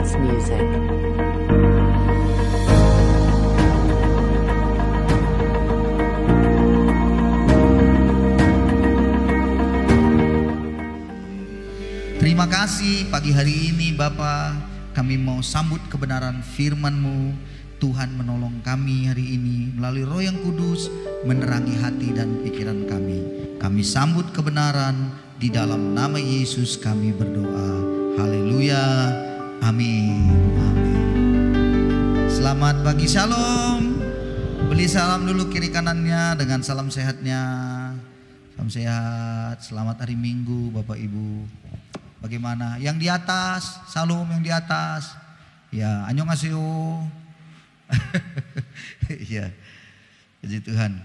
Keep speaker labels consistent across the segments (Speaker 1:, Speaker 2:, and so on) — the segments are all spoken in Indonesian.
Speaker 1: dance music.
Speaker 2: Terima kasih pagi hari ini Bapa, kami mau sambut kebenaran firman-Mu. Tuhan menolong kami hari ini melalui Roh yang Kudus menerangi hati dan pikiran kami. Kami sambut kebenaran di dalam nama Yesus kami berdoa. Haleluya. Amin. Amin. Selamat pagi, shalom. Beli salam dulu kiri kanannya dengan salam sehatnya. Salam sehat. Selamat hari Minggu Bapak Ibu. Bagaimana? Yang di atas, salam yang di atas. Ya, annyeonghaseyo. Ya, puji Tuhan.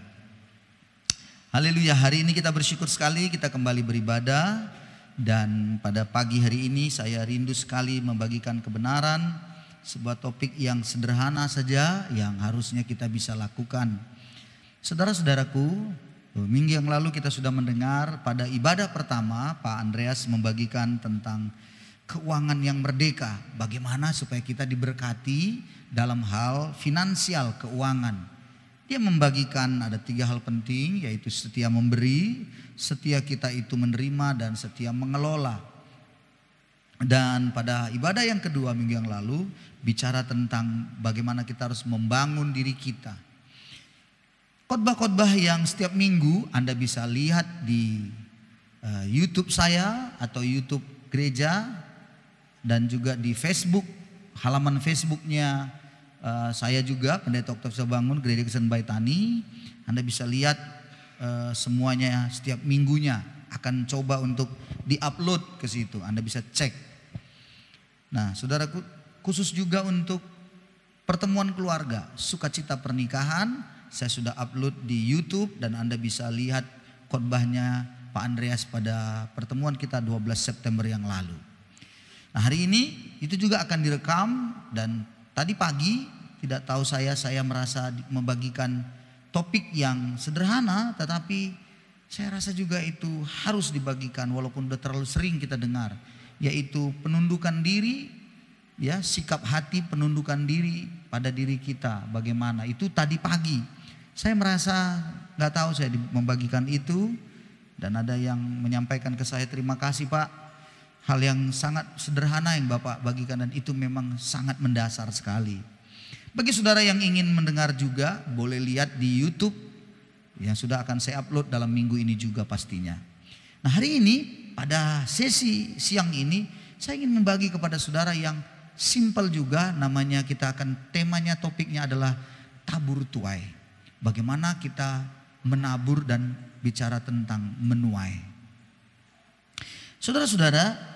Speaker 2: Haleluya, hari ini kita bersyukur sekali kita kembali beribadah. Dan pada pagi hari ini saya rindu sekali membagikan kebenaran. Sebuah topik yang sederhana saja yang harusnya kita bisa lakukan. Saudara-saudaraku, minggu yang lalu kita sudah mendengar pada ibadah pertama Pak Andreas membagikan tentang keuangan yang merdeka. Bagaimana supaya kita diberkati dalam hal finansial keuangan. Dia membagikan ada 3 hal penting, yaitu setia memberi, setia kita itu menerima, dan setia mengelola. Dan pada ibadah yang kedua minggu yang lalu bicara tentang bagaimana kita harus membangun diri kita. Khotbah-khotbah yang setiap minggu Anda bisa lihat di YouTube saya atau YouTube gereja, dan juga di Facebook, halaman Facebooknya saya juga, Pendeta Octavius Bangun, Gereja Kristen Baitani. Anda bisa lihat semuanya setiap minggunya, akan coba untuk di-upload ke situ, Anda bisa cek. Nah, saudaraku, khusus juga untuk pertemuan keluarga, sukacita pernikahan, saya sudah upload di YouTube dan Anda bisa lihat khotbahnya Pak Andreas pada pertemuan kita 12 September yang lalu. Nah, hari ini itu juga akan direkam, dan tadi pagi tidak tahu saya merasa membagikan topik yang sederhana, tetapi saya rasa juga itu harus dibagikan walaupun udah terlalu sering kita dengar, yaitu penundukan diri, ya, sikap hati penundukan diri pada diri kita. Bagaimana itu tadi pagi saya merasa nggak tahu saya membagikan itu, dan ada yang menyampaikan ke saya, terima kasih Pak, hal yang sangat sederhana yang Bapak bagikan, dan itu memang sangat mendasar sekali. Bagi saudara yang ingin mendengar juga, boleh lihat di YouTube yang sudah akan saya upload dalam minggu ini juga pastinya. Nah, hari ini pada sesi siang ini saya ingin membagi kepada saudara yang simple juga, namanya kita akan, temanya, topiknya adalah tabur tuai. Bagaimana kita menabur dan bicara tentang menuai. Saudara-saudara,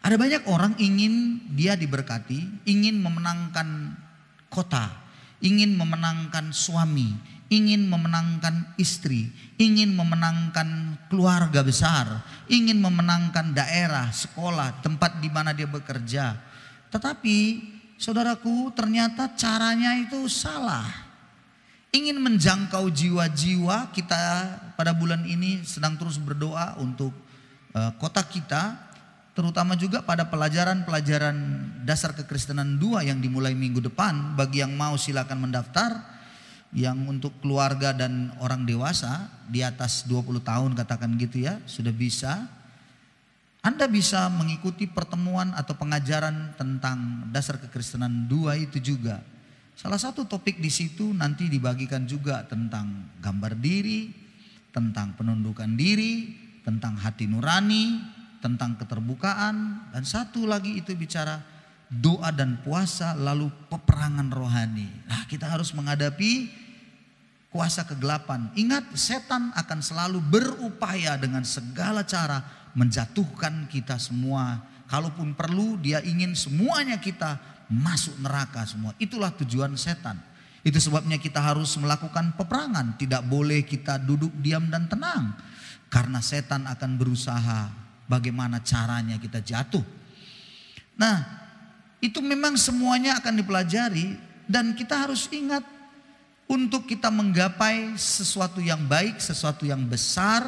Speaker 2: ada banyak orang ingin dia diberkati, ingin memenangkan kota, ingin memenangkan suami, ingin memenangkan istri, ingin memenangkan keluarga besar, ingin memenangkan daerah, sekolah, tempat di mana dia bekerja. Tetapi saudaraku, ternyata caranya itu salah. Ingin menjangkau jiwa-jiwa, kita pada bulan ini sedang terus berdoa untuk kota kita, terutama juga pada pelajaran-pelajaran dasar kekristenan 2 yang dimulai minggu depan. Bagi yang mau silakan mendaftar, yang untuk keluarga dan orang dewasa di atas 20 tahun katakan gitu ya, sudah bisa. Anda bisa mengikuti pertemuan atau pengajaran tentang dasar kekristenan 2 itu juga. Salah satu topik di situ nanti dibagikan juga tentang gambar diri, tentang penundukan diri, tentang hati nurani, tentang keterbukaan, dan satu lagi itu bicara doa dan puasa, lalu peperangan rohani. Nah, kita harus menghadapi kuasa kegelapan. Ingat, setan akan selalu berupaya dengan segala cara menjatuhkan kita semua. Kalaupun perlu, dia ingin semuanya kita masuk neraka semua. Itulah tujuan setan. Itu sebabnya kita harus melakukan peperangan. Tidak boleh kita duduk diam dan tenang, karena setan akan berusaha bagaimana caranya kita jatuh. Nah, itu memang semuanya akan dipelajari, dan kita harus ingat, untuk kita menggapai sesuatu yang baik, sesuatu yang besar,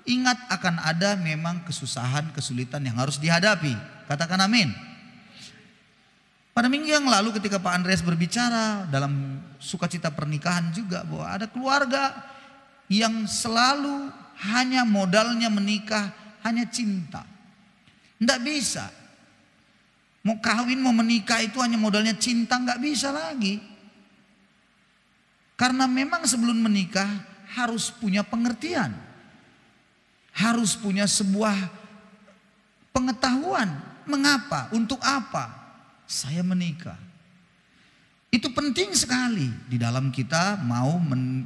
Speaker 2: ingat akan ada memang kesusahan, kesulitan yang harus dihadapi. Katakan amin. Pada minggu yang lalu ketika Pak Andreas berbicara dalam sukacita pernikahan juga, bahwa ada keluarga yang selalu hanya modalnya menikah hanya cinta. Tidak bisa. Mau kawin, mau menikah itu hanya modalnya cinta, nggak bisa lagi. Karena memang sebelum menikah harus punya pengertian. Harus punya sebuah pengetahuan. Mengapa? Untuk apa saya menikah? Itu penting sekali di dalam kita mau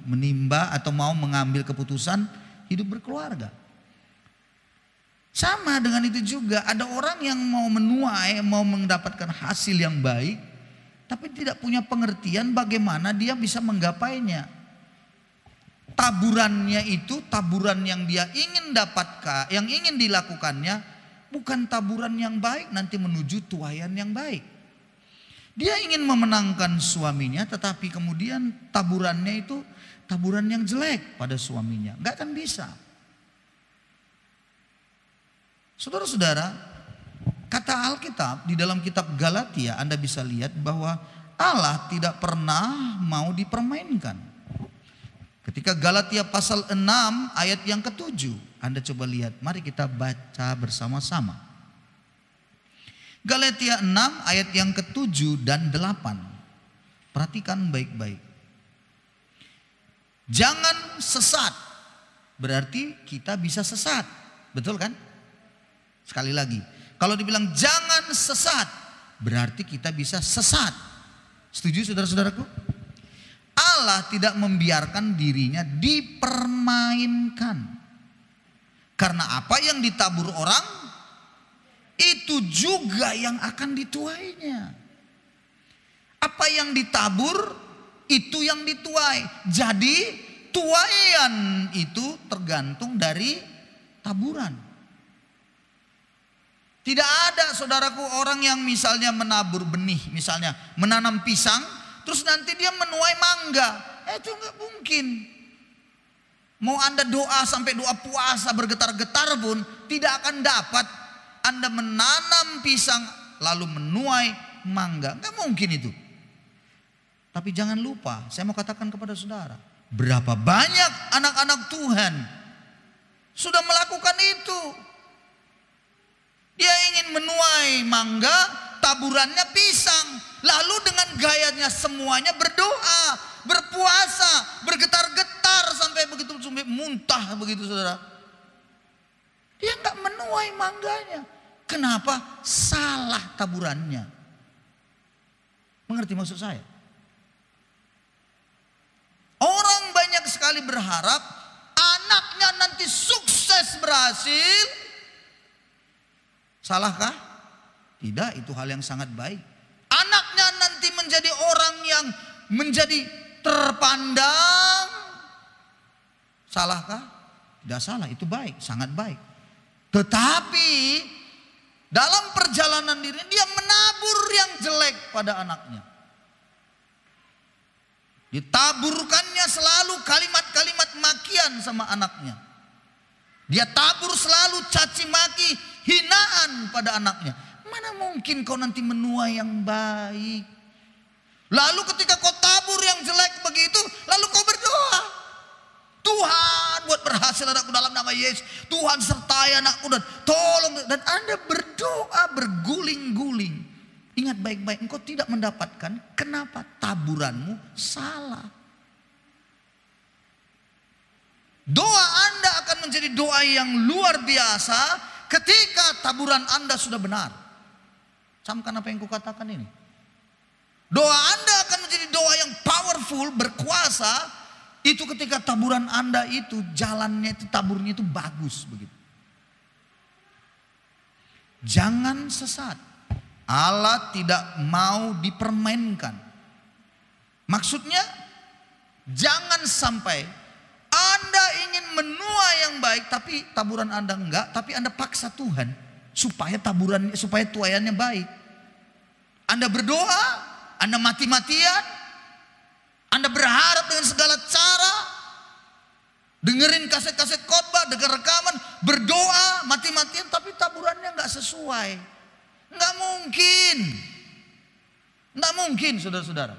Speaker 2: menimba atau mau mengambil keputusan hidup berkeluarga. Sama dengan itu juga, ada orang yang mau menuai, mau mendapatkan hasil yang baik, tapi tidak punya pengertian bagaimana dia bisa menggapainya. Taburannya itu, taburan yang dia ingin dapatkan, yang ingin dilakukannya, bukan taburan yang baik nanti menuju tuaian yang baik. Dia ingin memenangkan suaminya, tetapi kemudian taburannya itu taburan yang jelek pada suaminya. Enggak akan bisa. Saudara-saudara, kata Alkitab di dalam kitab Galatia, Anda bisa lihat bahwa Allah tidak pernah mau dipermainkan. Ketika Galatia pasal 6 ayat yang ke-7, Anda coba lihat, mari kita baca bersama-sama. Galatia 6 ayat yang ke-7 dan 8. Perhatikan baik-baik. Jangan sesat. Berarti kita bisa sesat. Betul kan? Sekali lagi. Kalau dibilang jangan sesat, berarti kita bisa sesat. Setuju saudara-saudaraku? Allah tidak membiarkan dirinya dipermainkan. Karena apa yang ditabur orang, itu juga yang akan dituainya. Apa yang ditabur, itu yang dituai. Jadi tuaian itu tergantung dari taburan. Tidak ada saudaraku orang yang misalnya menabur benih, misalnya menanam pisang, terus nanti dia menuai mangga. Itu nggak mungkin. Mau Anda doa sampai doa puasa bergetar-getar pun tidak akan dapat Anda menanam pisang lalu menuai mangga. Nggak mungkin itu. Tapi jangan lupa, saya mau katakan kepada saudara, berapa banyak anak-anak Tuhan sudah melakukan itu. Dia ingin menuai mangga, taburannya pisang. Lalu dengan gayanya semuanya berdoa, berpuasa, bergetar-getar sampai begitu, sampai muntah begitu saudara. Dia nggak menuai mangganya. Kenapa? Salah taburannya. Mengerti maksud saya? Orang banyak sekali berharap anaknya nanti sukses berhasil. Salahkah? Tidak, itu hal yang sangat baik. Anaknya nanti menjadi orang yang menjadi terpandang. Salahkah? Tidak salah, itu baik, sangat baik. Tetapi dalam perjalanan dirinya dia menabur yang jelek pada anaknya. Ditaburkannya selalu kalimat-kalimat makian sama anaknya. Dia tabur selalu caci maki, hinaan pada anaknya. Mana mungkin kau nanti menuai yang baik. Lalu ketika kau tabur yang jelek begitu, lalu kau berdoa. Tuhan buat berhasil anakku dalam nama Yesus. Tuhan sertai anakku dan tolong. Dan Anda berdoa berguling-guling. Ingat baik-baik, engkau tidak mendapatkan. Kenapa? Taburanmu salah. Doa Anda akan menjadi doa yang luar biasa ketika taburan Anda sudah benar. Camkan apa yang kukatakan ini. Doa Anda akan menjadi doa yang powerful, berkuasa. Itu ketika taburan Anda itu jalannya itu taburnya itu bagus begitu. Jangan sesat. Allah tidak mau dipermainkan. Maksudnya jangan sampai Anda ingin menuai yang baik tapi taburan Anda enggak, tapi Anda paksa Tuhan supaya tuaiannya baik. Anda berdoa, Anda mati-matian, Anda berharap dengan segala cara, dengerin kaset-kaset khotbah, denger rekaman, berdoa mati-matian, tapi taburannya nggak sesuai. Nggak mungkin. Nggak mungkin, saudara-saudara.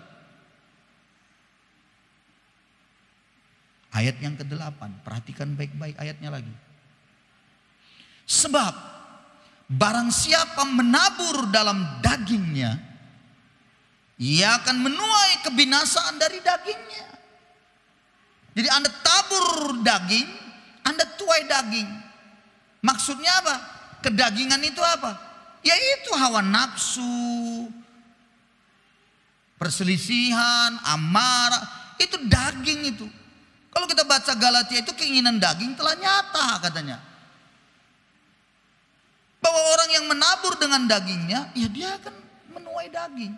Speaker 2: Ayat yang ke-8, perhatikan baik-baik ayatnya lagi. Sebab barang siapa menabur dalam dagingnya, ia akan menuai kebinasaan dari dagingnya. Jadi Anda tabur daging, Anda tuai daging. Maksudnya apa? Kedagingan itu apa? Yaitu hawa nafsu, perselisihan, amarah, itu daging itu. Kalau kita baca Galatia itu keinginan daging telah nyata katanya. Bahwa orang yang menabur dengan dagingnya, ya dia akan menuai daging.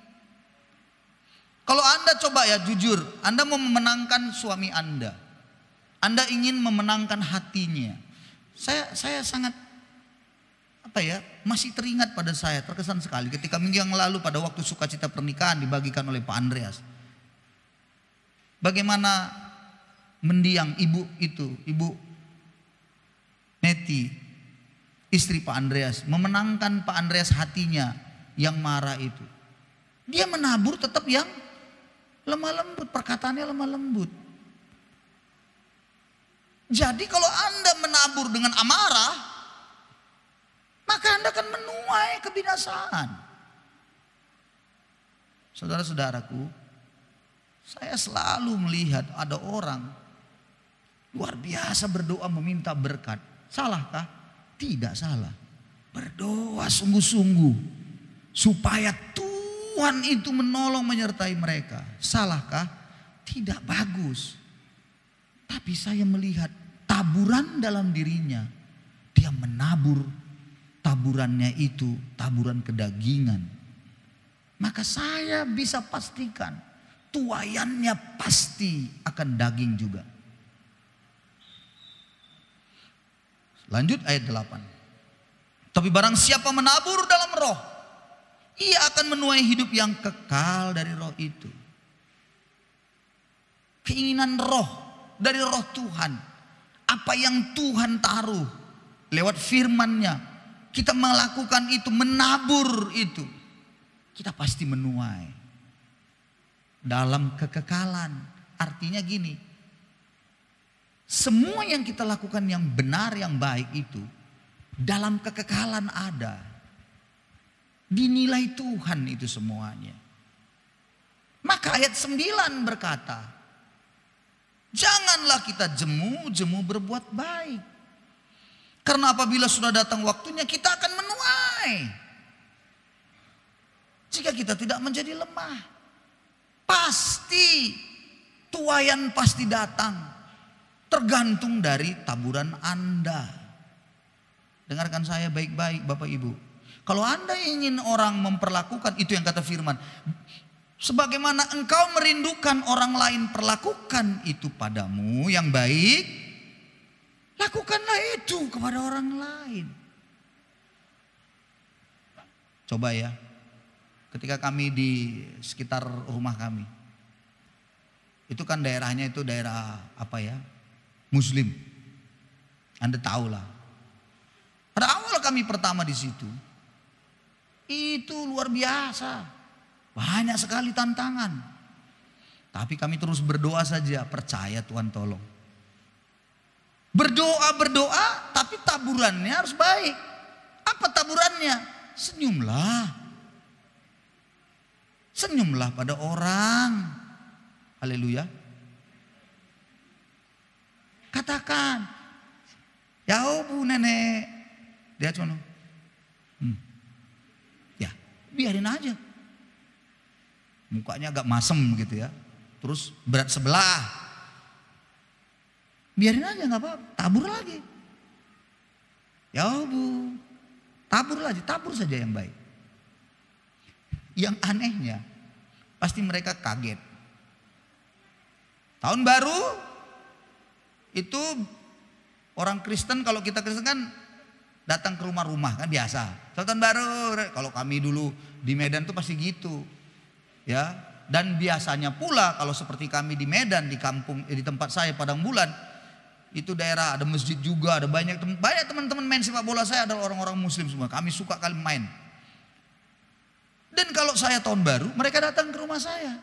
Speaker 2: Kalau Anda coba ya jujur, Anda mau memenangkan suami Anda ingin memenangkan hatinya. Saya sangat masih teringat pada saya, terkesan sekali ketika minggu yang lalu pada waktu sukacita pernikahan dibagikan oleh Pak Andreas. Bagaimana mendiang ibu Neti, istri Pak Andreas, memenangkan Pak Andreas hatinya yang marah itu. Dia menabur tetap yang lemah lembut, perkataannya lemah lembut. Jadi kalau Anda menabur dengan amarah, maka Anda akan menuai kebinasaan. Saudara-saudaraku, saya selalu melihat ada orang luar biasa berdoa meminta berkat. Salahkah? Tidak salah. Berdoa sungguh-sungguh supaya Tuhan itu menolong menyertai mereka. Salahkah? Tidak, bagus. Tapi saya melihat taburan dalam dirinya. Dia menabur, taburannya itu taburan kedagingan. Maka saya bisa pastikan tuaiannya pasti akan daging juga. Lanjut ayat 8. Tapi barang siapa menabur dalam roh, ia akan menuai hidup yang kekal dari roh itu. Keinginan roh dari roh Tuhan. Apa yang Tuhan taruh lewat firman-Nya, kita melakukan itu, menabur itu, kita pasti menuai dalam kekekalan. Artinya gini, semua yang kita lakukan yang benar, yang baik itu dalam kekekalan ada. Dinilai Tuhan itu semuanya. Maka ayat 9 berkata, janganlah kita jemu-jemu berbuat baik. Karena apabila sudah datang waktunya kita akan menuai. Jika kita tidak menjadi lemah, pasti tuaian pasti datang. Tergantung dari taburan Anda. Dengarkan saya baik-baik Bapak Ibu. Kalau Anda ingin orang memperlakukan, itu yang kata firman, sebagaimana engkau merindukan orang lain perlakukan itu padamu yang baik, lakukanlah itu kepada orang lain. Coba ya, ketika kami di sekitar rumah kami, itu kan daerahnya itu daerah apa ya, Muslim. Anda tahulah. Pada awal kami pertama di situ, itu luar biasa, banyak sekali tantangan. Tapi kami terus berdoa saja, percaya Tuhan tolong. Berdoa, tapi taburannya harus baik. Apa taburannya? Senyumlah. Senyumlah pada orang. Haleluya. Katakan, ya Bu nenek, dia cuma, ya biarin aja. Mukanya agak masem gitu ya. Terus berat sebelah. Biarin aja nggak apa-apa, tabur lagi. Ya Bu, tabur lagi, tabur saja yang baik. Yang anehnya, pasti mereka kaget. Tahun baru itu orang Kristen, kalau kita Kristen kan datang ke rumah-rumah kan biasa. Tahun baru, kalau kami dulu di Medan tuh pasti gitu, ya. Dan biasanya pula kalau seperti kami di Medan, di kampung, di tempat saya Padang Bulan, Itu daerah ada masjid juga, ada banyak teman-teman main sepak bola saya adalah orang-orang muslim semua. Kami suka kali main. Dan kalau saya tahun baru, mereka datang ke rumah saya.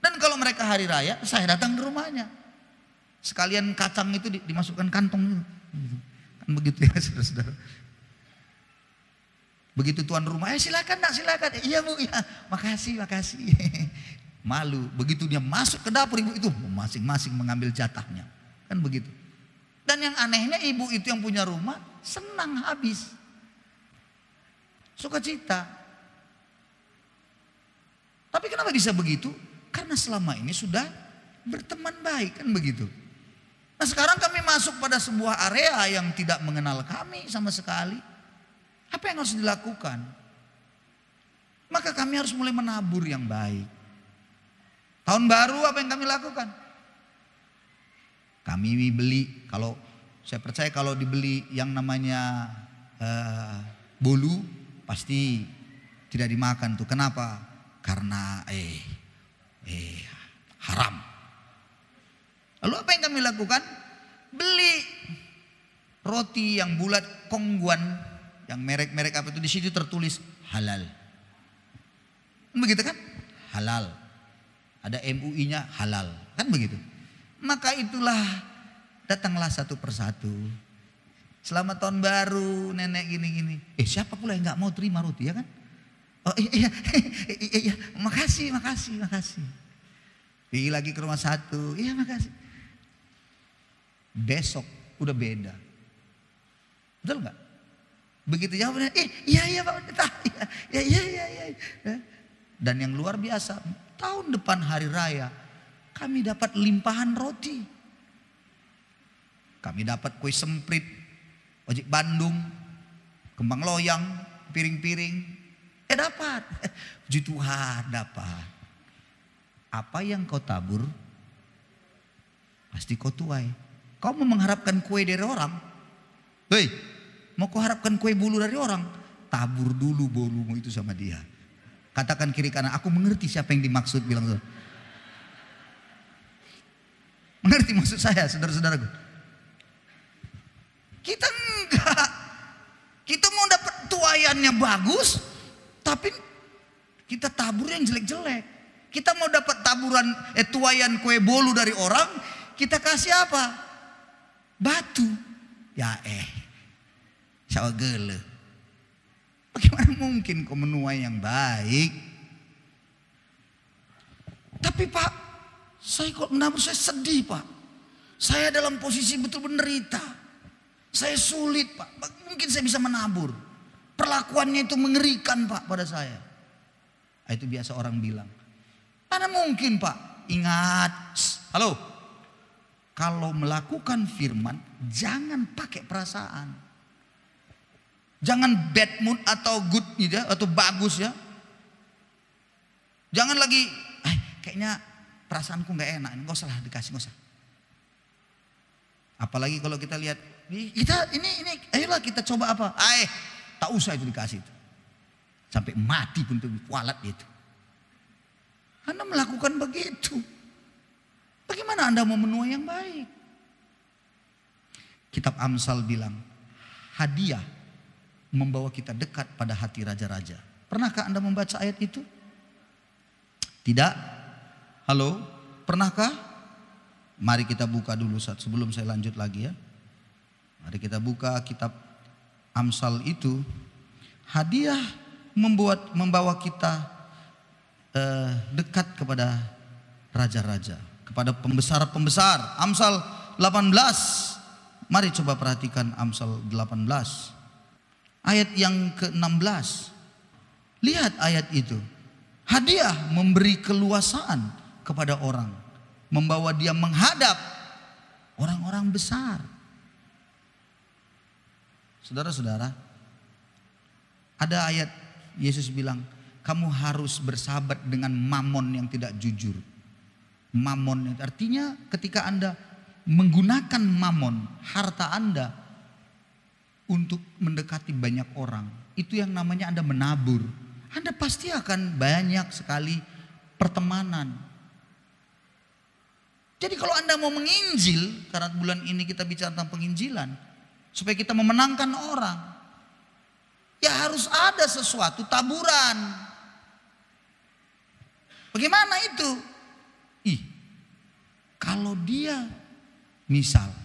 Speaker 2: Dan kalau mereka hari raya, saya datang ke rumahnya. Sekalian kacang itu dimasukkan kantong itu. Kan begitu ya saudara-saudara. Begitu tuan rumah, silakan nak, silakan. Iya bu, ya makasih. Malu. Begitu dia masuk ke dapur, ibu itu masing-masing mengambil jatahnya. Kan begitu. Dan yang anehnya ibu itu yang punya rumah senang habis. Sukacita. Tapi kenapa bisa begitu? Karena selama ini sudah berteman baik, kan begitu. Nah sekarang kami masuk pada sebuah area yang tidak mengenal kami sama sekali. Apa yang harus dilakukan? Maka kami harus mulai menabur yang baik. Tahun baru apa yang kami lakukan? Kami beli, kalau saya percaya kalau dibeli yang namanya bolu pasti tidak dimakan tuh. Kenapa? Karena haram. Lalu apa yang kami lakukan? Beli roti yang bulat Kongguan, yang merek-merek apa itu, di situ tertulis halal. Begitu kan? Halal. Ada MUI-nya halal, kan begitu. Maka itulah datanglah satu persatu. Selamat tahun baru nenek gini-gini. Siapa pula yang nggak mau terima roti ya kan? Oh iya, makasih. Pergi lagi ke rumah satu, iya makasih. Besok udah beda. Betul nggak? Begitu jawabnya, iya Pak, iya. Dan yang luar biasa, tahun depan hari raya kami dapat limpahan roti. Kami dapat kue semprit, ojek Bandung, kembang loyang, piring-piring. Dapat. Puji Tuhan dapat. Apa yang kau tabur, pasti kau tuai. Kau mau mengharapkan kue dari orang? Hei, mau kau harapkan kue bolu dari orang? Tabur dulu bolumu itu sama dia. Katakan kiri kanan, aku mengerti siapa yang dimaksud, bilang so. Mengerti maksud saya, saudara-saudaraku? Kita enggak. Kita mau dapat tuayannya bagus, tapi kita tabur yang jelek-jelek. Kita mau dapat tuayan kue bolu dari orang, kita kasih apa? Batu. Ya gele. Bagaimana mungkin kau menuai yang baik? Tapi Pak, saya kok menabur, saya sedih Pak. Saya dalam posisi betul menderita. Saya sulit Pak. Mungkin saya bisa menabur. Perlakuannya itu mengerikan Pak pada saya. Itu biasa orang bilang. Mana mungkin Pak? Ingat. Halo. Kalau melakukan firman, jangan pakai perasaan. Jangan bad mood atau good ya, atau bagus ya. Jangan lagi, kayaknya perasaanku nggak enak, nggak usah lah dikasih, nggak usah. Apalagi kalau kita lihat, kita ini, ayolah kita coba apa? Tak usah itu dikasih itu. Sampai mati pun tuh kualat itu. Anda melakukan begitu. Bagaimana Anda mau menuai yang baik? Kitab Amsal bilang, hadiah membawa kita dekat pada hati raja-raja. Pernahkah Anda membaca ayat itu? Tidak? Halo? Pernahkah? Mari kita buka dulu sebelum saya lanjut lagi ya. Mari kita buka kitab Amsal itu. Hadiah membawa kita dekat kepada raja-raja, kepada pembesar-pembesar. Amsal 18. Mari coba perhatikan Amsal 18. Ayat yang ke-16. Lihat ayat itu. Hadiah memberi keluasaan kepada orang, membawa dia menghadap orang-orang besar. Saudara-saudara, ada ayat Yesus bilang, kamu harus bersahabat dengan mamon yang tidak jujur. Mamon artinya ketika Anda menggunakan mamon, harta Anda untuk mendekati banyak orang, itu yang namanya Anda menabur. Anda pasti akan banyak sekali pertemanan. Jadi kalau Anda mau menginjil, karena bulan ini kita bicara tentang penginjilan, supaya kita memenangkan orang, ya harus ada sesuatu taburan. Bagaimana itu? Kalau dia misalnya,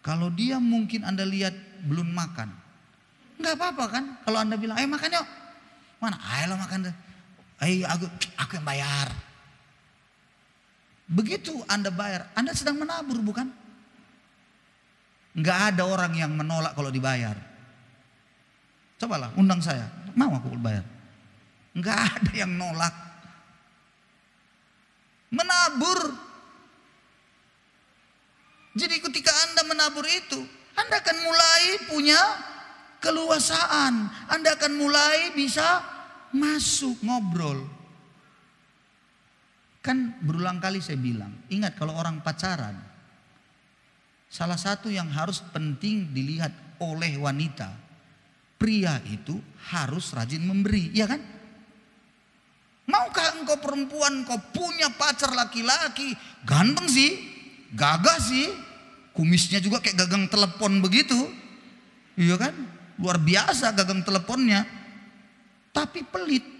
Speaker 2: kalau dia mungkin Anda lihat belum makan, nggak apa-apa kan? Kalau Anda bilang, ayo makan yuk, mana? Ayo lo makan deh. Ayo aku yang bayar. Begitu Anda bayar, Anda sedang menabur bukan? Nggak ada orang yang menolak kalau dibayar. Cobalah undang saya, mau aku bayar. Nggak ada yang nolak. Menabur. Jadi ketika Anda menabur itu, Anda akan mulai punya keluasaan. Anda akan mulai bisa masuk ngobrol. Kan berulang kali saya bilang, ingat kalau orang pacaran, salah satu yang harus penting dilihat oleh wanita, pria itu harus rajin memberi, ya kan? Maukah engkau perempuan, kau punya pacar laki-laki, ganteng sih, gagah sih, kumisnya juga kayak gagang telepon begitu, iya kan? Luar biasa gagang teleponnya, tapi pelit.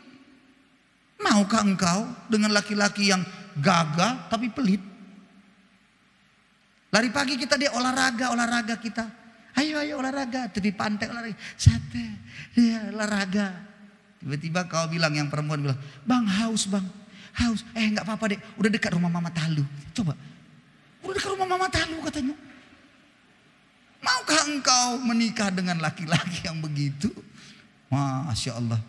Speaker 2: Maukah engkau dengan laki-laki yang gagah tapi pelit? Lari pagi kita dia olahraga kita. Ayo olahraga, tepi pantai olahraga, sate, ya olahraga. Tiba-tiba kau bilang, yang perempuan bilang, bang haus. Nggak apa-apa deh, udah dekat rumah Mama Talu. Coba, udah dekat rumah Mama Talu katanya. Maukah engkau menikah dengan laki-laki yang begitu? Masya Allah.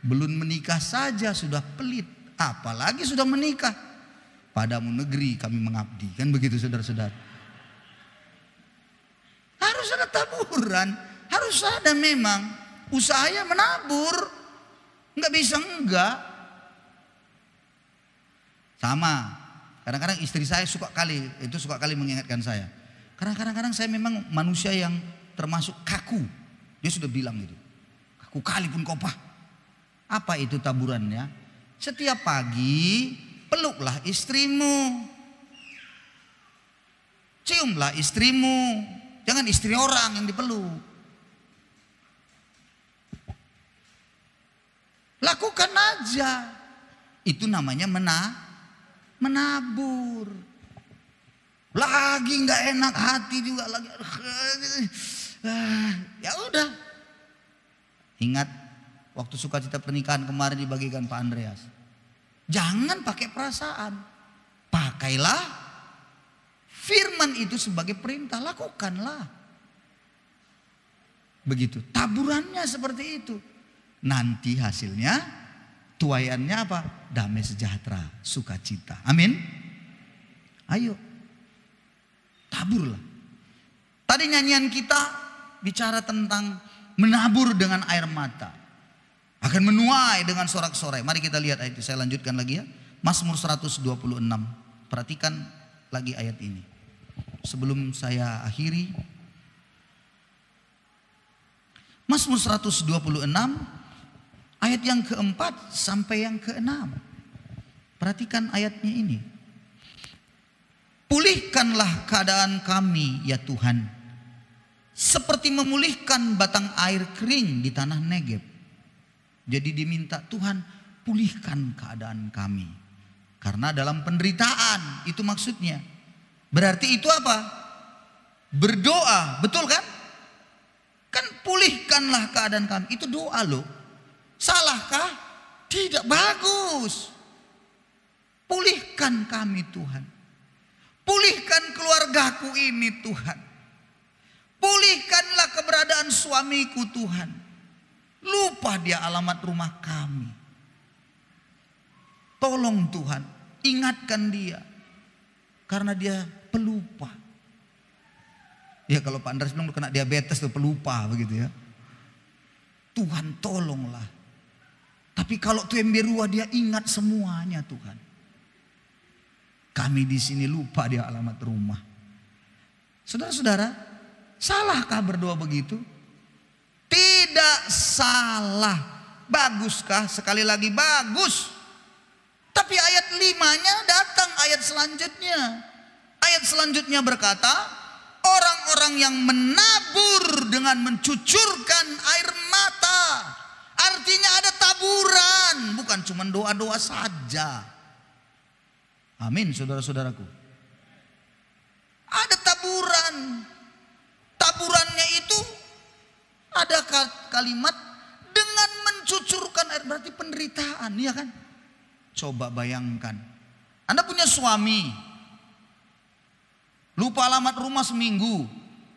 Speaker 2: Belum menikah saja sudah pelit, apalagi sudah menikah. Padamu negeri kami mengabdi, kan begitu saudara-saudara. Harus ada taburan, harus ada memang usahanya menabur, nggak bisa enggak. Sama, kadang-kadang istri saya suka kali mengingatkan saya. Karena kadang-kadang saya memang manusia yang termasuk kaku. Dia sudah bilang gitu, kaku kali pun kau Pak. Apa itu taburannya? Setiap pagi peluklah istrimu, ciumlah istrimu, jangan istri orang yang dipeluk. Lakukan aja, itu namanya menabur. Lagi nggak enak hati juga lagi, ya udah. Ingat. Waktu sukacita pernikahan kemarin dibagikan Pak Andreas. Jangan pakai perasaan. Pakailah firman itu sebagai perintah. Lakukanlah. Begitu. Taburannya seperti itu. Nanti hasilnya, tuaiannya apa? Damai sejahtera, sukacita. Amin. Ayo. Taburlah. Tadi nyanyian kita bicara tentang menabur dengan air mata. Akan menuai dengan sorak-sorai. Mari kita lihat ayat itu. Saya lanjutkan lagi ya. Mazmur 126. Perhatikan lagi ayat ini. Sebelum saya akhiri. Mazmur 126. Ayat yang keempat sampai yang keenam. Perhatikan ayatnya ini. Pulihkanlah keadaan kami ya Tuhan. Seperti memulihkan batang air kering di tanah Negeb. Jadi diminta Tuhan pulihkan keadaan kami. Karena dalam penderitaan itu maksudnya. Berarti itu apa? Berdoa, betul kan? Kan pulihkanlah keadaan kami. Itu doa loh. Salahkah? Tidak, bagus. Pulihkan kami Tuhan. Pulihkan keluargaku ini Tuhan. Pulihkanlah keberadaan suamiku Tuhan. Lupa dia alamat rumah kami. Tolong Tuhan, ingatkan dia. Karena dia pelupa. Ya kalau Pak Andreas bilang kena diabetes tuh pelupa begitu ya. Tuhan tolonglah. Tapi kalau tuh emberua dia ingat semuanya Tuhan. Kami di sini lupa dia alamat rumah. Saudara-saudara, salahkah berdoa begitu? Tidak salah. Baguskah? Sekali lagi bagus. Tapi ayat 5-nya datang ayat selanjutnya. Ayat selanjutnya berkata, orang-orang yang menabur dengan mencucurkan air mata. Artinya ada taburan, bukan cuma doa-doa saja. Amin, saudara-saudaraku. Ada taburan. Taburannya itu ada kalimat dengan mencucurkan air, berarti penderitaan, ya kan? Coba bayangkan, Anda punya suami, lupa alamat rumah seminggu,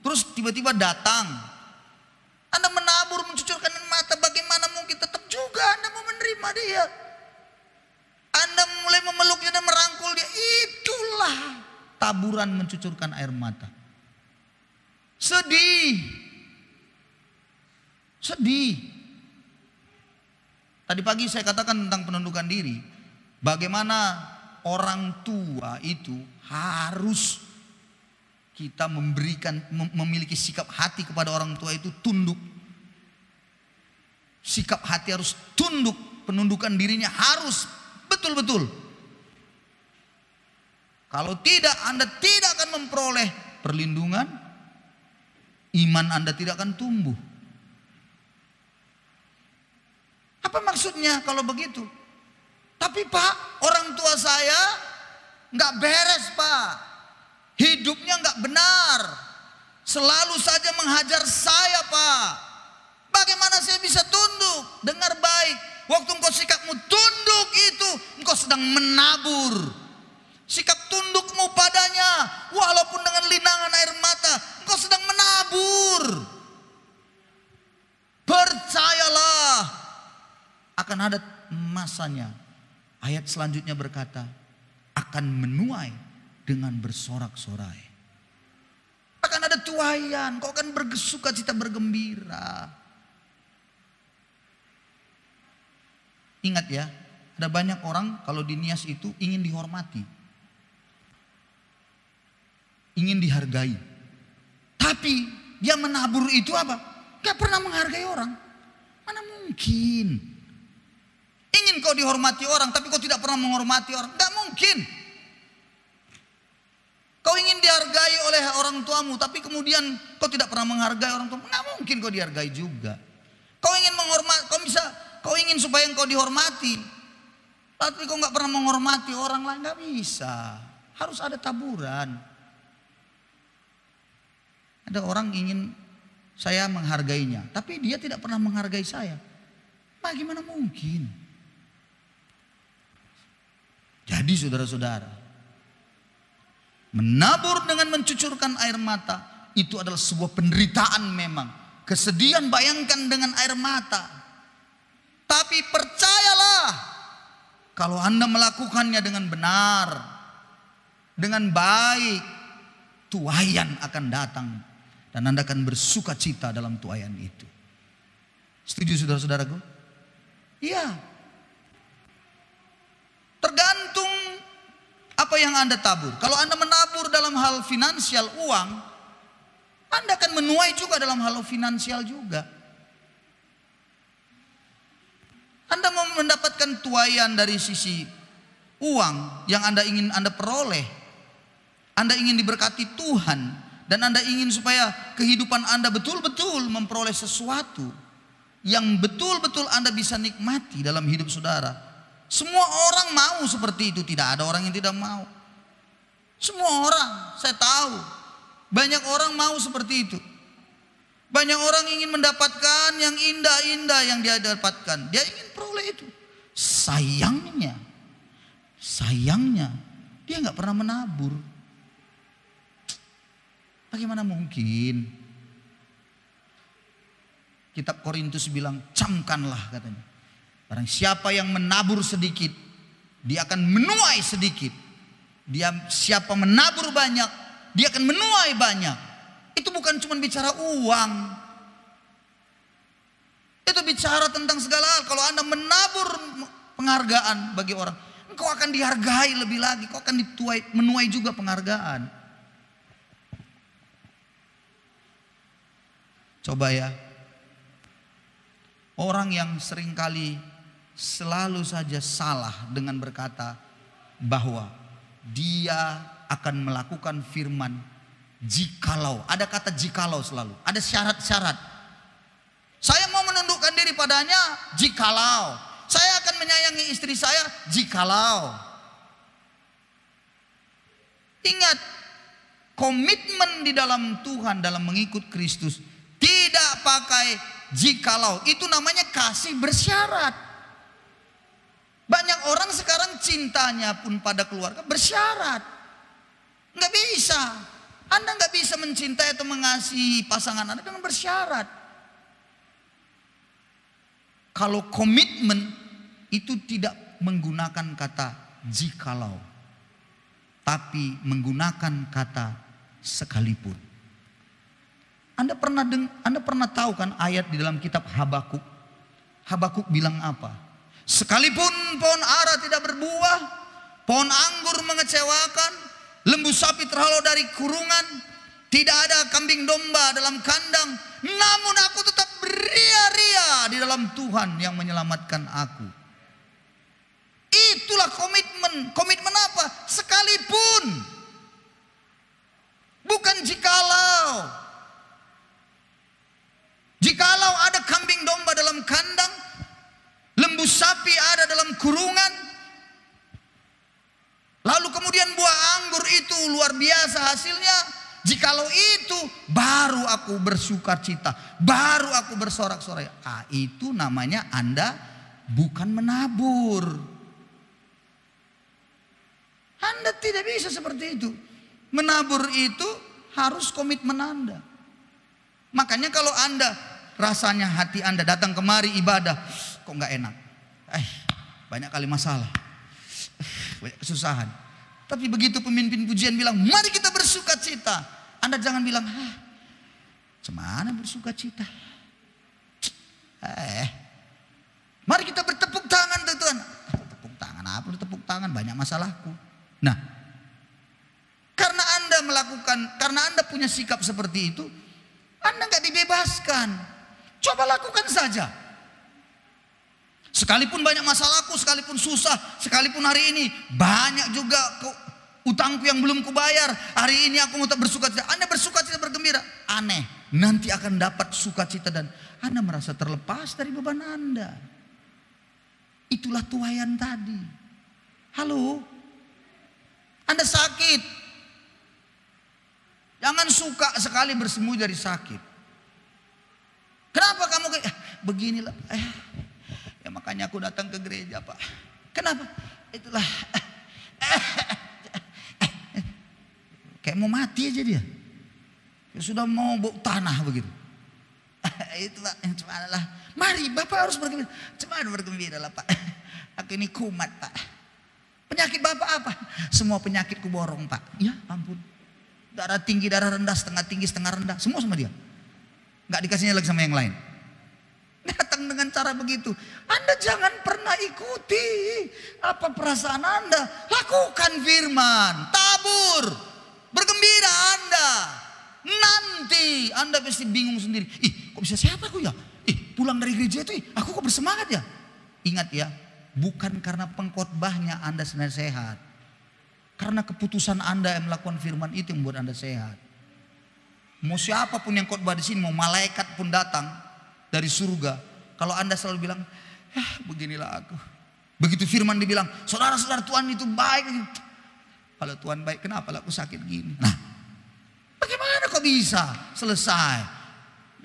Speaker 2: terus tiba-tiba datang. Anda menabur, mencucurkan air mata, bagaimana mungkin tetap juga Anda mau menerima dia? Anda mulai memeluknya dan merangkul dia, itulah taburan mencucurkan air mata. Sedih. Tadi pagi saya katakan tentang penundukan diri. Bagaimana orang tua itu harus kita memiliki sikap hati kepada orang tua itu tunduk. Sikap hati harus tunduk, penundukan dirinya harus betul-betul. Kalau tidak, Anda tidak akan memperoleh perlindungan, iman Anda tidak akan tumbuh. Apa maksudnya kalau begitu? Tapi Pak, orang tua saya nggak beres Pak. Hidupnya nggak benar. Selalu saja menghajar saya Pak. Bagaimana saya bisa tunduk? Dengar baik. Waktu engkau sikapmu tunduk itu, engkau sedang menabur. Sikap tundukmu padanya, walaupun dengan linangan air mata, engkau sedang menabur. Percayalah, akan ada masanya. Ayat selanjutnya berkata, akan menuai dengan bersorak-sorai. Akan ada tuaian, kau akan bersuka cita, bergembira. Ingat ya, ada banyak orang kalau di Nias itu ingin dihormati, ingin dihargai. Tapi dia menabur itu apa? Gak pernah menghargai orang. Mana mungkin? Ingin kau dihormati orang, tapi kau tidak pernah menghormati orang. Gak mungkin. Kau ingin dihargai oleh orang tuamu, tapi kemudian kau tidak pernah menghargai orang tuamu. Gak mungkin kau dihargai juga. Kau ingin menghormati, kau ingin supaya kau dihormati, tapi kau gak pernah menghormati orang lain. Gak bisa. Harus ada taburan. Ada orang ingin saya menghargainya, tapi dia tidak pernah menghargai saya. Bagaimana mungkin? Jadi saudara-saudara, menabur dengan mencucurkan air mata itu adalah sebuah penderitaan memang. Kesedihan bayangkan dengan air mata. Tapi percayalah, kalau Anda melakukannya dengan benar, dengan baik, tuaian akan datang. Dan Anda akan bersuka cita dalam tuaian itu. Setuju saudara-saudaraku? Iya. Tergantung apa yang Anda tabur. Kalau Anda menabur dalam hal finansial, uang, Anda akan menuai juga dalam hal finansial juga. Anda mau mendapatkan tuaian dari sisi uang yang Anda ingin Anda peroleh. Anda ingin diberkati Tuhan. Dan Anda ingin supaya kehidupan Anda betul-betul memperoleh sesuatu yang betul-betul Anda bisa nikmati dalam hidup saudara. Semua orang mau seperti itu, tidak ada orang yang tidak mau. Semua orang, saya tahu, banyak orang mau seperti itu. Banyak orang ingin mendapatkan yang indah-indah yang dia dapatkan. Dia ingin peroleh itu. Sayangnya dia nggak pernah menabur. Bagaimana mungkin? Kitab Korintus bilang, camkanlah katanya. Barang siapa yang menabur sedikit, dia akan menuai sedikit. Siapa menabur banyak, dia akan menuai banyak. Itu bukan cuma bicara uang. Itu bicara tentang segala hal. Kalau Anda menabur penghargaan bagi orang, engkau akan dihargai lebih lagi. Kau akan menuai juga penghargaan. Coba ya. Orang yang seringkali selalu saja salah dengan berkata bahwa dia akan melakukan firman jikalau. Ada kata jikalau selalu, ada syarat-syarat. Saya mau menundukkan diri padanya jikalau. Saya akan menyayangi istri saya jikalau. Ingat, komitmen di dalam Tuhan dalam mengikut Kristus tidak pakai jikalau. Itu namanya kasih bersyarat. Banyak orang sekarang cintanya pun pada keluarga bersyarat. Nggak bisa. Anda nggak bisa mencintai atau mengasihi pasangan Anda dengan bersyarat. Kalau komitmen itu tidak menggunakan kata jikalau, tapi menggunakan kata sekalipun. Anda pernah tahu kan ayat di dalam kitab Habakuk? Habakuk bilang apa? Sekalipun pohon ara tidak berbuah, pohon anggur mengecewakan, lembu sapi terhalau dari kurungan, tidak ada kambing domba dalam kandang, namun aku tetap beria-ria di dalam Tuhan yang menyelamatkan aku. Itulah komitmen. Komitmen apa? Sekalipun. Bukan jikalau. Jikalau ada kambing domba dalam kandang, lembu sapi ada dalam kurungan, lalu kemudian buah anggur itu luar biasa hasilnya, jikalau itu baru aku bersuka cita, baru aku bersorak-sorai. Itu namanya Anda bukan menabur. Anda tidak bisa seperti itu. Menabur itu harus komitmen Anda. Makanya kalau Anda rasanya hati Anda datang kemari ibadah, kok nggak enak, banyak kali masalah, banyak kesusahan. Tapi begitu pemimpin pujian bilang, mari kita bersuka cita, Anda jangan bilang, cemana bersuka cita? Mari kita bertepuk tangan Tuhan. Tepuk tangan apa? Tepuk tangan, banyak masalahku. Nah, karena Anda punya sikap seperti itu, Anda nggak dibebaskan. Coba lakukan saja. Sekalipun banyak masalahku, sekalipun susah, sekalipun hari ini banyak juga utangku yang belum kubayar, hari ini aku mau bersukacita. Anda bersukacita bergembira, aneh, nanti akan dapat sukacita dan Anda merasa terlepas dari beban Anda. Itulah tuaian tadi. Halo, Anda sakit, jangan suka sekali bersembunyi dari sakit. Kenapa kamu beginilah? Ya makanya aku datang ke gereja, Pak. Kenapa? Itulah. Kayak mau mati aja dia. Ya sudah mau bau tanah begitu. Itulah yang cemanalah. Mari Bapak harus bergembira. Cemana bergembira lah Pak. Aku ini kumat Pak. Penyakit Bapak apa? Semua penyakitku borong Pak. Ya ampun. Darah tinggi, darah rendah, setengah tinggi, setengah rendah. Semua sama dia. Gak dikasihnya lagi sama yang lain. Datang dengan cara begitu. Anda jangan pernah ikuti apa perasaan Anda. Lakukan firman. Tabur. Bergembira Anda. Nanti Anda pasti bingung sendiri. Kok bisa siapa aku ya? Pulang dari gereja itu aku kok bersemangat ya? Ingat ya. Bukan karena pengkhotbahnya Anda sehat. Karena keputusan Anda yang melakukan firman itu yang membuat Anda sehat. Mau siapapun yang khotbah di sini, mau malaikat pun datang dari surga, kalau Anda selalu bilang, beginilah aku. Begitu firman dibilang, saudara-saudara Tuhan itu baik. Kalau Tuhan baik, kenapa aku sakit gini? Nah, bagaimana kok bisa selesai?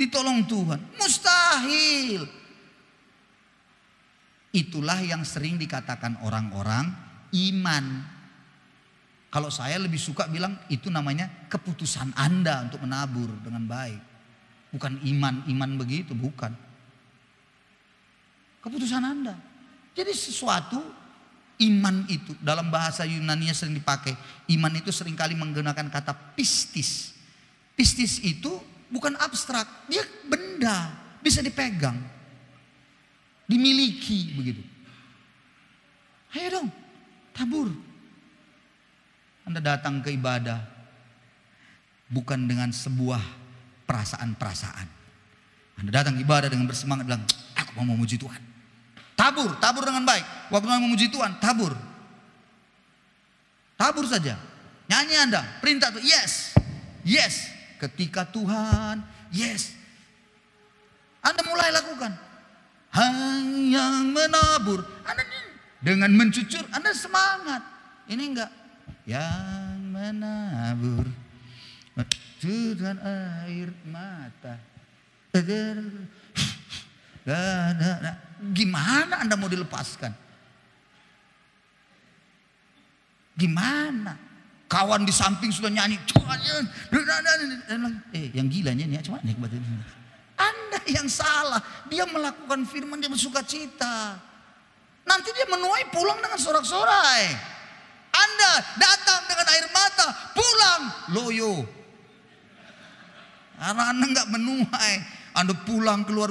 Speaker 2: Ditolong Tuhan, mustahil. Itulah yang sering dikatakan orang-orang iman. Kalau saya lebih suka bilang itu namanya keputusan Anda untuk menabur dengan baik. Bukan iman begitu, bukan. Keputusan Anda. Jadi sesuatu iman itu dalam bahasa Yunani sering dipakai. Iman itu seringkali menggunakan kata pistis. Pistis itu bukan abstrak, dia benda, bisa dipegang, dimiliki begitu. Ayo dong, tabur. Anda datang ke ibadah bukan dengan sebuah perasaan-perasaan. Anda datang ibadah dengan bersemangat bilang, aku mau memuji Tuhan. tabur dengan baik. Waktu memuji Tuhan, tabur saja. Nyanyi Anda, perintah tuh, yes. Ketika Tuhan, yes. Anda mulai lakukan. Hanya menabur. Anda dengan mencucur, Anda semangat. Ini enggak. Yang menabur dengan air mata. Gimana Anda mau dilepaskan? Gimana? Kawan di samping sudah nyanyi. Yang gilanya nih, cuma nikmat ini. Anda yang salah. Dia melakukan firman, dia bersuka cita. Nanti dia menuai pulang dengan sorak-sorai. Anda datang dengan air mata, pulang loyo. Karena Anda nggak menuai. Anda pulang keluar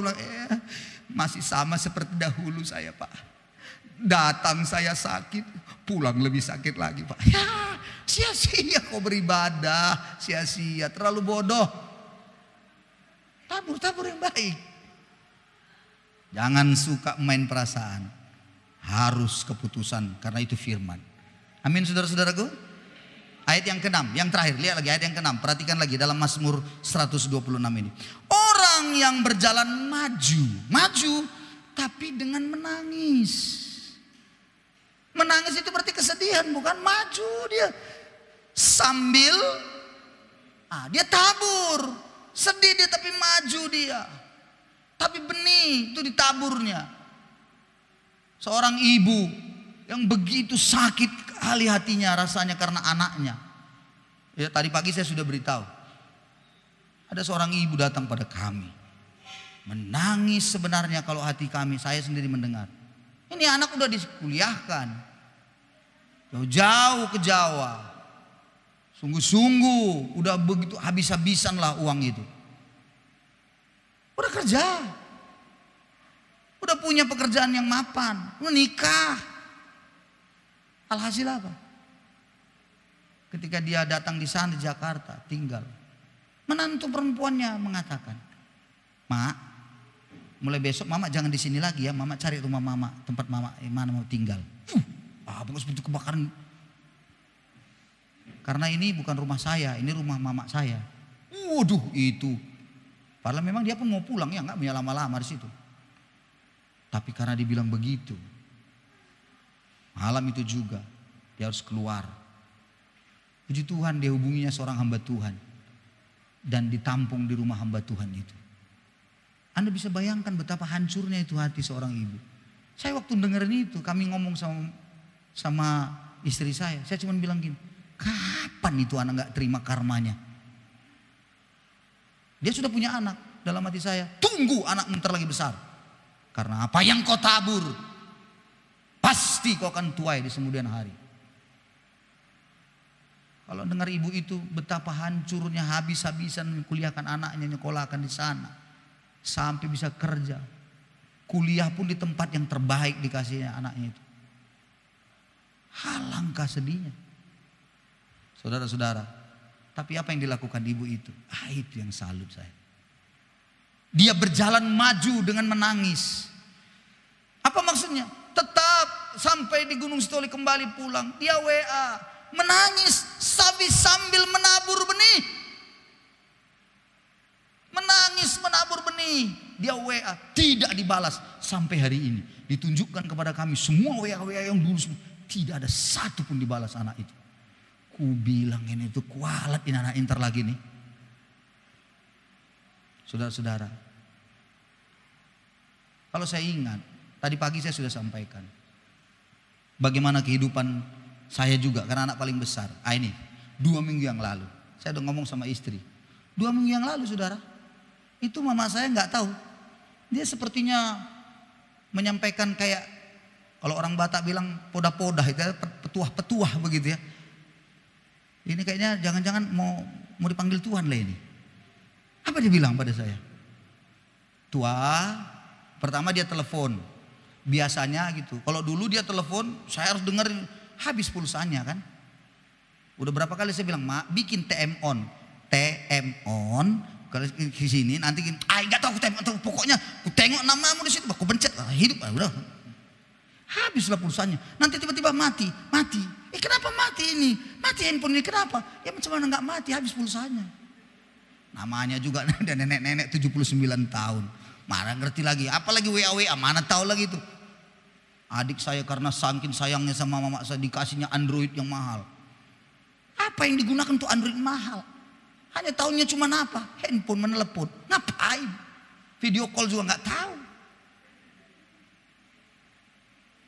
Speaker 2: masih sama seperti dahulu saya, Pak. Datang saya sakit, pulang lebih sakit lagi, Pak. Ya, sia-sia kau beribadah, sia-sia, terlalu bodoh. Tabur yang baik. Jangan suka main perasaan. Harus keputusan, karena itu firman. Amin, saudara-saudaraku. Ayat yang ke-6, yang terakhir, lihat lagi ayat yang ke-6. Perhatikan lagi dalam Mazmur 126 ini. Orang yang berjalan maju tapi dengan menangis. Menangis itu berarti kesedihan, bukan maju dia. Sambil dia tabur. Sedih dia tapi maju dia. Tapi benih itu ditaburnya. Seorang ibu yang begitu sakit kali hatinya rasanya karena anaknya. Ya, tadi pagi saya sudah beritahu. Ada seorang ibu datang pada kami. Menangis sebenarnya kalau hati kami, saya sendiri mendengar. Ini anak udah dikuliahkan. Jauh-jauh ke Jawa. Sungguh-sungguh udah begitu habis-habisan lah uang itu. Udah kerja. Udah punya pekerjaan yang mapan. Menikah. Alhasil apa? Ketika dia datang di sana di Jakarta tinggal. Menantu perempuannya mengatakan, "Mak, mulai besok Mama jangan di sini lagi ya. Mama cari rumah Mama, tempat Mama mana mau tinggal." Bukan seperti kebakaran. Karena ini bukan rumah saya, ini rumah Mama saya. Waduh itu. Padahal memang dia pun mau pulang ya, nggak punya lama-lama di situ. Tapi karena dibilang begitu, malam itu juga dia harus keluar. Puji Tuhan dia hubunginya seorang hamba Tuhan. Dan ditampung di rumah hamba Tuhan itu. Anda bisa bayangkan betapa hancurnya itu hati seorang ibu. Saya waktu dengerin itu, kami ngomong sama istri saya cuma bilang gini, kapan itu anak gak terima karmanya? Dia sudah punya anak, dalam hati saya, tunggu anak ntar lagi besar. Karena apa yang kau tabur, pasti kau akan tuai di kemudian hari. Kalau dengar ibu itu betapa hancurnya, habis-habisan kuliahkan anaknya, nyekolahkan di sana. Sampai bisa kerja. Kuliah pun di tempat yang terbaik dikasihnya anaknya itu. Alangkah sedihnya. Saudara-saudara, tapi apa yang dilakukan ibu itu? Itu yang salut saya. Dia berjalan maju dengan menangis. Apa maksudnya? Tetap sampai di Gunung Sitoli kembali pulang. Dia WA. Menangis sambil menabur benih. Menangis menabur benih. Dia WA tidak dibalas sampai hari ini. Ditunjukkan kepada kami semua WA yang dulu tidak ada satu pun dibalas anak itu. Ku bilang ini tuh kualat ini anak inter lagi nih. Saudara-saudara, kalau saya ingat tadi pagi saya sudah sampaikan bagaimana kehidupan saya juga karena anak paling besar. Ini 2 minggu yang lalu saya udah ngomong sama istri. 2 minggu yang lalu saudara, itu mama saya nggak tahu. Dia sepertinya menyampaikan kayak kalau orang Batak bilang podah-podah, itu petuah-petuah begitu ya. Ini kayaknya jangan-jangan mau dipanggil Tuhan lah ini. Apa dia bilang pada saya? Tua, pertama dia telepon. Biasanya gitu. Kalau dulu dia telepon, saya harus dengar habis pulsanya kan. Udah berapa kali saya bilang, "Mak, bikin TM on." Kalau di sini nanti nggak tahu aku TM on, pokoknya aku tengok namamu di situ, aku pencet, hidup, udah. Habislah pulsanya. Nanti tiba-tiba mati. Kenapa mati ini? Mati handphone ini kenapa? Ya macam mana nggak mati, habis pulsanya. Namanya juga ada nenek-nenek 79 tahun. Mana ngerti lagi, apalagi WA, mana tahu lagi itu. Adik saya karena saking sayangnya sama mama saya dikasihnya Android yang mahal. Apa yang digunakan untuk Android mahal? Hanya tahunya cuma apa? Handphone, menelepon. Ngapain? Video call juga nggak tahu.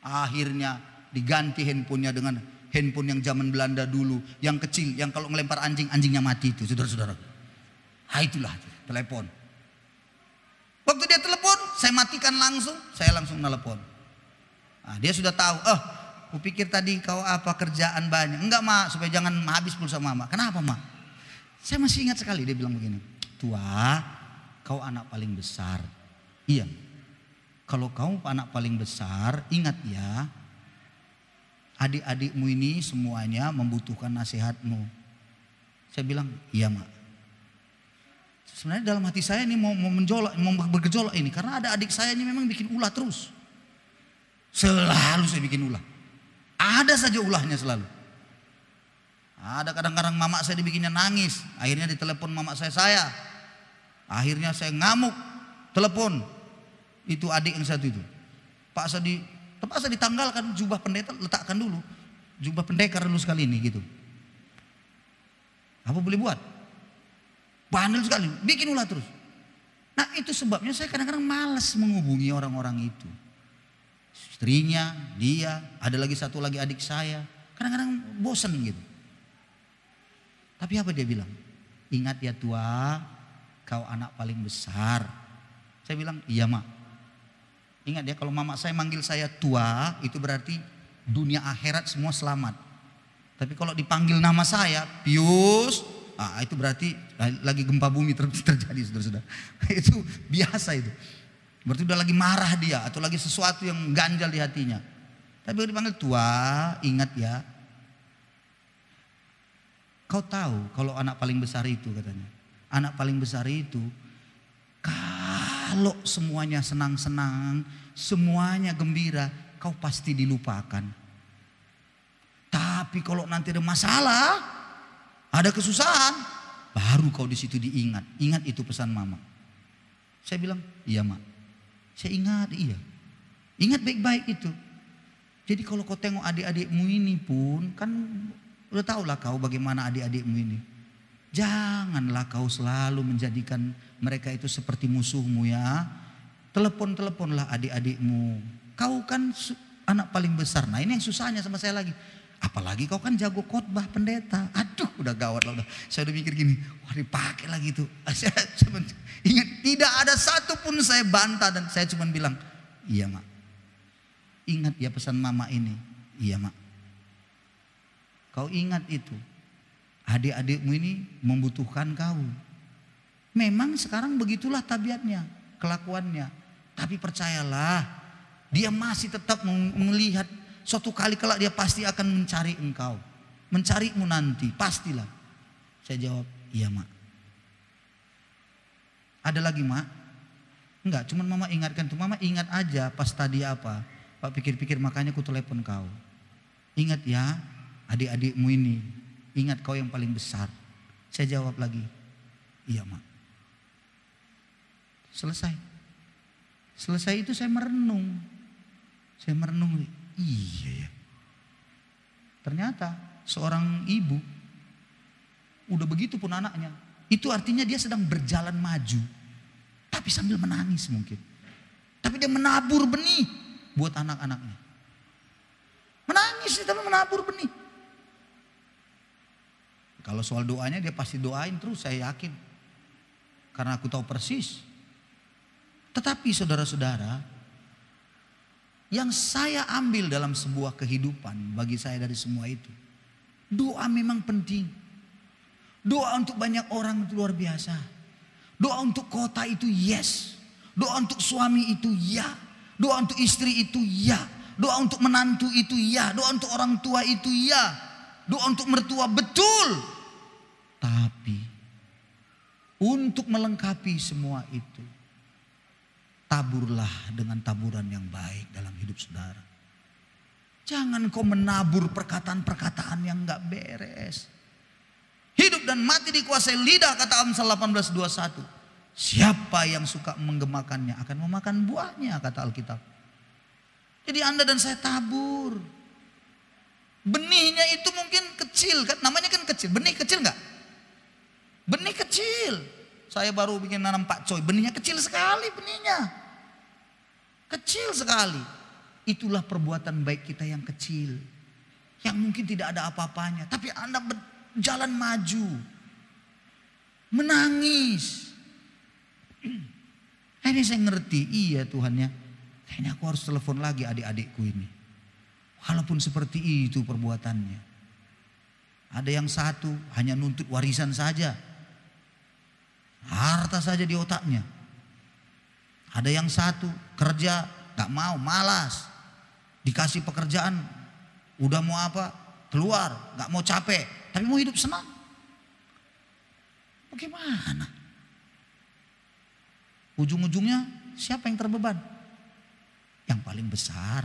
Speaker 2: Akhirnya diganti handphonenya dengan handphone yang zaman Belanda dulu, yang kecil, yang kalau ngelempar anjing, anjingnya mati itu, saudara-saudara. Itulah telepon. Waktu dia telepon, saya matikan langsung, saya langsung telepon. Dia sudah tahu. Kupikir tadi kau apa kerjaan banyak. Enggak mak, supaya jangan habis pulsa mama. Kenapa mak? Saya masih ingat sekali dia bilang begini. Tua, kau anak paling besar. Iya. Kalau kau anak paling besar, ingat ya, adik-adikmu ini semuanya membutuhkan nasihatmu. Saya bilang, iya mak. Sebenarnya dalam hati saya ini mau bergejolak ini, karena ada adik saya ini memang bikin ulah terus. Selalu saya bikin ulah. Ada saja ulahnya selalu. Ada kadang-kadang mama saya dibikinnya nangis, akhirnya ditelepon mama saya. Akhirnya saya ngamuk, telepon. Itu adik yang satu itu. Terpaksa ditanggalkan jubah pendeta, letakkan dulu. Jubah pendekar dulu sekali ini gitu. Apa boleh buat? Bandel sekali, bikin ulah terus. Nah itu sebabnya saya kadang-kadang malas menghubungi orang-orang itu. Istrinya, dia, ada lagi satu lagi adik saya. Kadang-kadang bosan gitu. Tapi apa dia bilang? Ingat ya tua, kau anak paling besar. Saya bilang, iya mak. Ingat ya, kalau mama saya manggil saya tua, itu berarti dunia akhirat semua selamat. Tapi kalau dipanggil nama saya, Pius, itu berarti lagi gempa bumi terjadi, saudara-saudara. Itu biasa itu. Berarti udah lagi marah dia, atau lagi sesuatu yang ganjal di hatinya. Tapi kalau dipanggil tua, ingat ya. Kau tahu kalau anak paling besar itu katanya. Anak paling besar itu, kalau semuanya senang-senang, semuanya gembira, kau pasti dilupakan. Tapi kalau nanti ada masalah, ada kesusahan, baru kau di situ diingat. Ingat itu pesan mama. Saya bilang, iya mak. Saya ingat, iya. Ingat baik-baik itu. Jadi kalau kau tengok adik-adikmu ini pun, kan udah tahulah kau bagaimana adik-adikmu ini. Janganlah kau selalu menjadikan mereka itu seperti musuhmu ya. Teleponlah adik-adikmu. Kau kan anak paling besar. Nah ini yang susahnya sama saya lagi. Apalagi kau kan jago khotbah pendeta. Aduh udah gawat lah. Saya udah mikir gini. Wah dipakai lagi itu. Ingat tidak ada satupun saya bantah. Dan saya cuma bilang. Iya mak. Ingat ya pesan mama ini. Iya mak. Kau ingat itu. Adik-adikmu ini membutuhkan kau. Memang sekarang begitulah tabiatnya, kelakuannya. Tapi percayalah, dia masih tetap melihat suatu kali kelak dia pasti akan mencari engkau. Mencarimu nanti, pastilah. Saya jawab, iya mak. Ada lagi mak? Enggak, cuman mama ingatkan tuh. Mama ingat aja pas tadi apa. Pak pikir-pikir makanya aku telepon kau. Ingat ya adik-adikmu ini. Ingat kau yang paling besar. Saya jawab lagi, iya mak. Selesai itu saya merenung. Iya ya. Ternyata seorang ibu, udah begitu pun anaknya. Itu artinya dia sedang berjalan maju. Tapi sambil menangis mungkin. Tapi dia menabur benih buat anak-anaknya. Menangis tapi menabur benih. Kalau soal doanya dia pasti doain terus, saya yakin. Karena aku tahu persis. Tetapi saudara-saudara, yang saya ambil dalam sebuah kehidupan bagi saya dari semua itu, doa memang penting. Doa untuk banyak orang itu luar biasa. Doa untuk kota itu yes. Doa untuk suami itu ya. Doa untuk istri itu ya. Doa untuk menantu itu ya. Doa untuk orang tua itu ya. Doa untuk mertua betul. Tapi untuk melengkapi semua itu, taburlah dengan taburan yang baik dalam hidup saudara. Jangan kau menabur perkataan-perkataan yang gak beres. Hidup dan mati dikuasai lidah, kata Amsal 18:21. Siapa yang suka menggemakannya akan memakan buahnya, kata Alkitab. Jadi Anda dan saya tabur. Benihnya itu mungkin kecil, kan? Namanya kan kecil. Benih kecil gak? Benih kecil. Saya baru bikin nanam pakcoy, benihnya kecil sekali benihnya. Kecil sekali. Itulah perbuatan baik kita yang kecil. Yang mungkin tidak ada apa-apanya. Tapi Anda berjalan maju. Menangis. Ini saya ngerti, iya Tuhan ya. Kayaknya aku harus telepon lagi adik-adikku ini. Walaupun seperti itu perbuatannya. Ada yang satu hanya nuntut warisan saja. Harta saja di otaknya. Ada yang satu kerja gak mau, malas. Dikasih pekerjaan, udah mau apa, keluar, gak mau capek, tapi mau hidup senang. Bagaimana? Ujung-ujungnya siapa yang terbeban? Yang paling besar,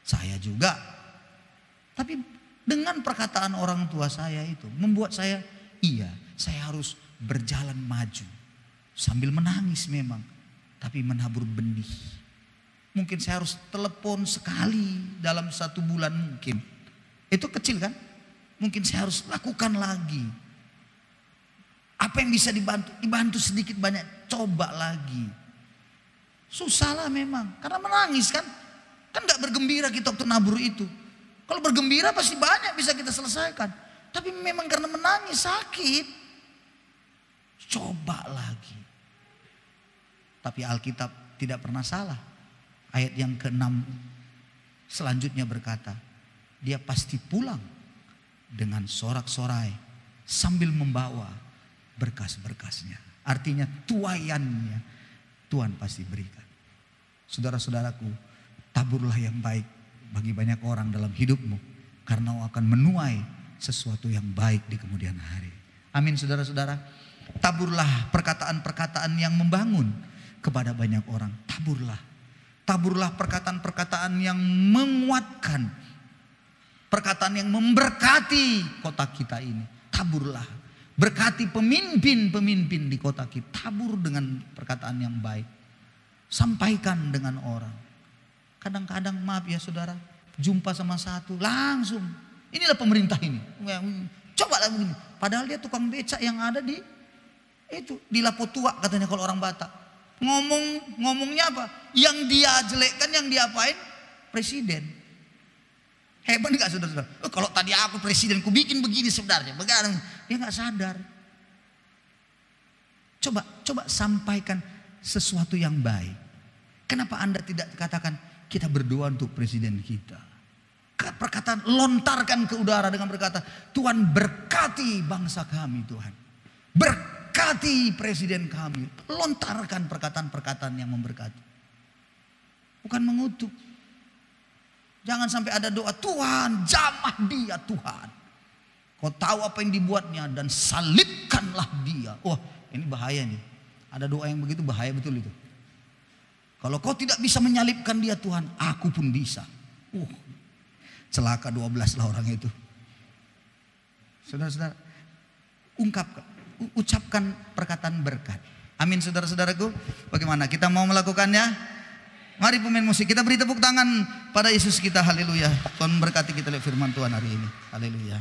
Speaker 2: saya juga. Tapi dengan perkataan orang tua saya itu, membuat saya, iya saya harus berjalan maju. Sambil menangis memang, tapi menabur benih. Mungkin saya harus telepon sekali dalam 1 bulan mungkin. Itu kecil kan? Mungkin saya harus lakukan lagi. Apa yang bisa dibantu? Dibantu sedikit banyak, coba lagi. Susah lah memang, karena menangis kan. Kan gak bergembira kita waktu nabur itu. Kalau bergembira pasti banyak bisa kita selesaikan. Tapi memang karena menangis sakit. Coba lagi. Tapi Alkitab tidak pernah salah. Ayat yang ke-6 selanjutnya berkata, dia pasti pulang dengan sorak-sorai sambil membawa berkas-berkasnya. Artinya tuaiannya Tuhan pasti berikan. Saudara-saudaraku, taburlah yang baik bagi banyak orang dalam hidupmu, karena akan menuai sesuatu yang baik di kemudian hari. Amin saudara-saudara. Taburlah perkataan-perkataan yang membangun kepada banyak orang. Taburlah. Taburlah perkataan-perkataan yang menguatkan. Perkataan yang memberkati kota kita ini. Taburlah. Berkati pemimpin-pemimpin di kota kita. Tabur dengan perkataan yang baik. Sampaikan dengan orang. Kadang-kadang maaf ya saudara, jumpa sama satu langsung. Inilah pemerintah ini. Coba lah begini. Padahal dia tukang becak yang ada di Lapo Tua katanya kalau orang Batak. Ngomongnya apa? Yang dia jelekkan, yang dia apain? Presiden. Hebat gak saudara-saudara? Kalau tadi aku presiden, ku bikin begini sebenarnya. Dia gak sadar. Coba sampaikan sesuatu yang baik. Kenapa Anda tidak katakan kita berdoa untuk presiden kita? Perkataan lontarkan ke udara dengan berkata, Tuhan berkati bangsa kami Tuhan. Berkati presiden kami. Lontarkan perkataan-perkataan yang memberkati. Bukan mengutuk. Jangan sampai ada doa, Tuhan jamah dia Tuhan. Kau tahu apa yang dibuatnya dan salibkanlah dia. Wah ini bahaya nih. Ada doa yang begitu bahaya betul itu. Kalau kau tidak bisa menyalibkan dia Tuhan, aku pun bisa. Celaka 12 lah orang itu. Saudara-saudara, ucapkan perkataan berkat. Amin saudara-saudaraku. Bagaimana kita mau melakukannya? Mari pemain musik kita beri tepuk tangan pada Yesus kita. Haleluya. Tuhan berkati kita oleh firman Tuhan hari ini. Haleluya.